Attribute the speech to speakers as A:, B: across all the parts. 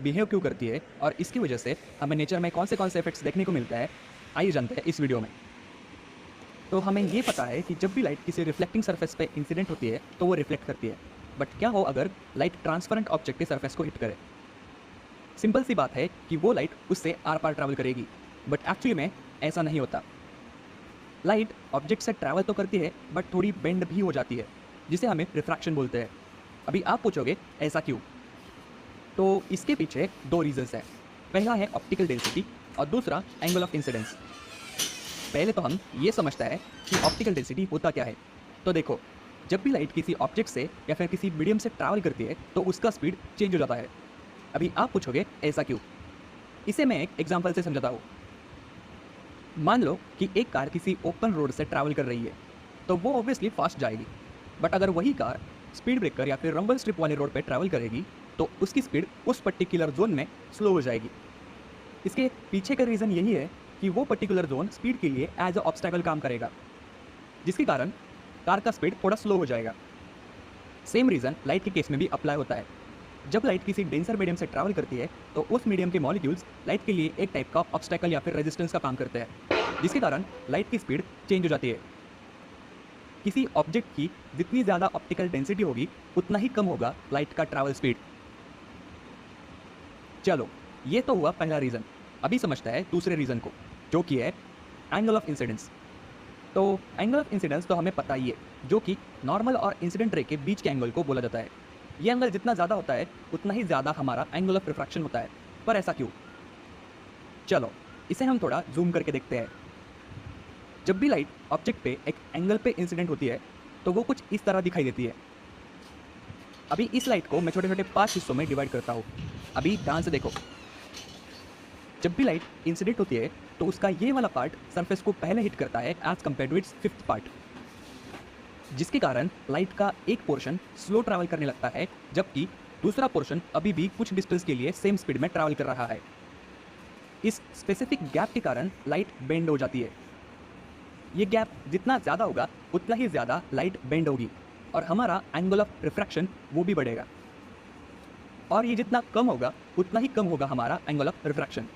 A: Behave क्यों करती है और इसकी वजह से हमें नेचर में कौन से इफेक्ट्स देखने को मिलता है, आइए जानते हैं इस वीडियो में। तो हमें ये पता है कि जब भी लाइट किसी रिफ्लेक्टिंग सरफेस पे इंसिडेंट होती है तो वो रिफ्लेक्ट करती है। बट क्या हो अगर लाइट ट्रांसपेरेंट ऑब्जेक्ट के सरफेस को हिट करे? सिंपल सी बात है कि वो लाइट उससे आर पार ट्रैवल करेगी, बट एक्चुअली में ऐसा नहीं होता। लाइट ऑब्जेक्ट से ट्रैवल तो करती है बट थोड़ी बेंड भी हो जाती है, जिसे हमें रिफ्रैक्शन बोलते हैं। अभी आप पूछोगे ऐसा क्यों? तो इसके पीछे दो रीजंस हैं। पहला है ऑप्टिकल डेंसिटी और दूसरा एंगल ऑफ इंसिडेंस। पहले तो हम ये समझते हैं कि ऑप्टिकल डेंसिटी होता क्या है। तो देखो, जब भी लाइट किसी ऑब्जेक्ट से या फिर किसी मीडियम से ट्रैवल करती है तो उसका स्पीड चेंज हो जाता है। अभी आप पूछोगे ऐसा क्यों? इसे मैं एक एग्जांपल से समझाता हूँ। मान लो कि एक कार किसी ओपन रोड से ट्रैवल कर रही है तो वो ऑब्वियसली फास्ट जाएगी। बट अगर वही कार स्पीड ब्रेकर या फिर रंबल स्ट्रिप वाले रोड पे ट्रैवल करेगी तो उसकी स्पीड उस पर्टिकुलर जोन में स्लो हो जाएगी। इसके पीछे का रीज़न यही है कि वो पर्टिकुलर जोन स्पीड के लिए एज अ ऑब्स्टैकल काम करेगा, जिसके कारण कार का स्पीड थोड़ा स्लो हो जाएगा। सेम रीज़न लाइट के केस में भी अप्लाई होता है। जब लाइट किसी डेंसर मीडियम से ट्रैवल करती है तो उस मीडियम के मॉलिक्यूल्स लाइट के लिए एक टाइप का ऑब्स्टैकल या फिर रेजिस्टेंस का काम करते हैं, जिसके कारण लाइट की स्पीड चेंज हो जाती है। किसी ऑब्जेक्ट की जितनी ज़्यादा ऑप्टिकल डेंसिटी होगी उतना ही कम होगा लाइट का ट्रैवल स्पीड। चलो, ये तो हुआ पहला रीज़न। अभी समझता है दूसरे रीज़न को, जो कि है एंगल ऑफ इंसिडेंस। तो एंगल ऑफ इंसिडेंस तो हमें पता ही है, जो कि नॉर्मल और इंसिडेंट रे के बीच के एंगल को बोला जाता है। ये एंगल जितना ज़्यादा होता है उतना ही ज़्यादा हमारा एंगल ऑफ रिफ्रैक्शन होता है। पर ऐसा क्यों? चलो, इसे हम थोड़ा जूम करके देखते हैं। जब भी लाइट ऑब्जेक्ट पे एक एंगल पे इंसिडेंट होती है तो वो कुछ इस तरह दिखाई देती है। अभी इस लाइट को मैं छोटे छोटे 5 हिस्सों में डिवाइड करता हूँ। अभी ध्यान से देखो। जब भी लाइट इंसिडेंट होती है तो उसका ये वाला पार्ट सरफेस को पहले हिट करता है as compared to its fifth part, जिसके कारण लाइट का एक पोर्शन स्लो ट्रैवल करने लगता है, जबकि दूसरा पोर्शन अभी भी कुछ डिस्टेंस के लिए सेम स्पीड में ट्रैवल कर रहा है। इस स्पेसिफिक गैप के कारण लाइट बेंड हो जाती है। ये गैप जितना ज़्यादा होगा उतना ही ज़्यादा लाइट बेंड होगी और हमारा एंगल ऑफ रिफ्रैक्शन वो भी बढ़ेगा। और ये जितना कम होगा उतना ही कम होगा हमारा एंगल ऑफ रिफ्रैक्शन।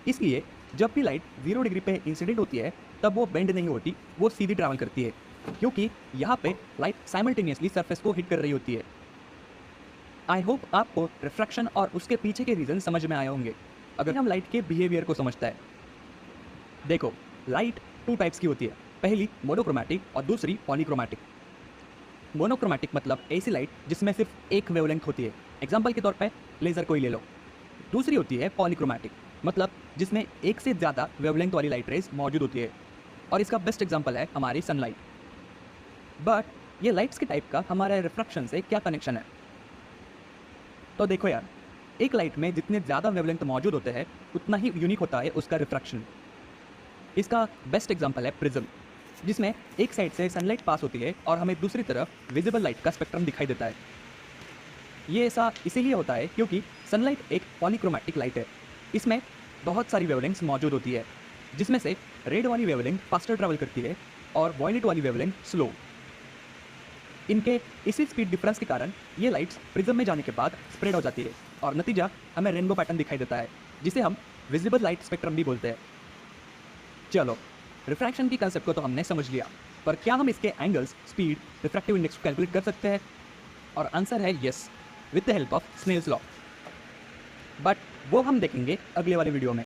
A: इसलिए जब भी लाइट 0 डिग्री पे इंसिडेंट होती है तब वो बेंड नहीं होती, वो सीधी ट्रैवल करती है, क्योंकि यहाँ पे लाइट साइमल्टेनियसली सरफेस को हिट कर रही होती है। आई होप आपको रिफ्रैक्शन और उसके पीछे के रीज़न समझ में आए होंगे। अगर हम लाइट के बिहेवियर को समझता है, देखो, लाइट 2 टाइप्स की होती है। पहली मोनोक्रोमैटिक और दूसरी पॉलीक्रोमैटिक। मोनोक्रोमैटिक मतलब ऐसी लाइट जिसमें सिर्फ एक वेवलेंथ होती है, एग्जाम्पल के तौर पे लेज़र को ही ले लो। दूसरी होती है पॉलीक्रोमैटिक, मतलब जिसमें एक से ज़्यादा वेवलेंथ वाली लाइट रेज मौजूद होती है, और इसका बेस्ट एग्जाम्पल है हमारी सनलाइट। बट ये लाइट्स के टाइप का हमारे रिफ्रैक्शन से क्या कनेक्शन है? तो देखो यार, एक लाइट में जितने ज़्यादा वेवलेंथ मौजूद होते हैं उतना ही यूनिक होता है उसका रिफ्रैक्शन। इसका बेस्ट एग्जाम्पल है प्रिज्म, जिसमें एक साइड से सनलाइट पास होती है और हमें दूसरी तरफ विजिबल लाइट का स्पेक्ट्रम दिखाई देता है। ये ऐसा इसीलिए होता है क्योंकि सनलाइट एक पॉलीक्रोमैटिक लाइट है। इसमें बहुत सारी वेवलेंथ्स मौजूद होती है, जिसमें से रेड वाली वेवलेंथ फास्टर ट्रैवल करती है और वॉयलेट वाली वेवलेंथ स्लो। इनके इसी स्पीड डिफरेंस के कारण ये लाइट्स प्रिज्म में जाने के बाद स्प्रेड हो जाती है और नतीजा हमें रेनबो पैटर्न दिखाई देता है, जिसे हम विजिबल लाइट स्पेक्ट्रम भी बोलते हैं। चलो, रिफ्रैक्शन की कंसेप्ट को तो हमने समझ लिया, पर क्या हम इसके एंगल्स, स्पीड, रिफ्रैक्टिव इंडेक्स को कैलकुलेट कर सकते हैं? और आंसर है yes, with the help of Snell's law. But वो हम देखेंगे अगले वाले वीडियो में।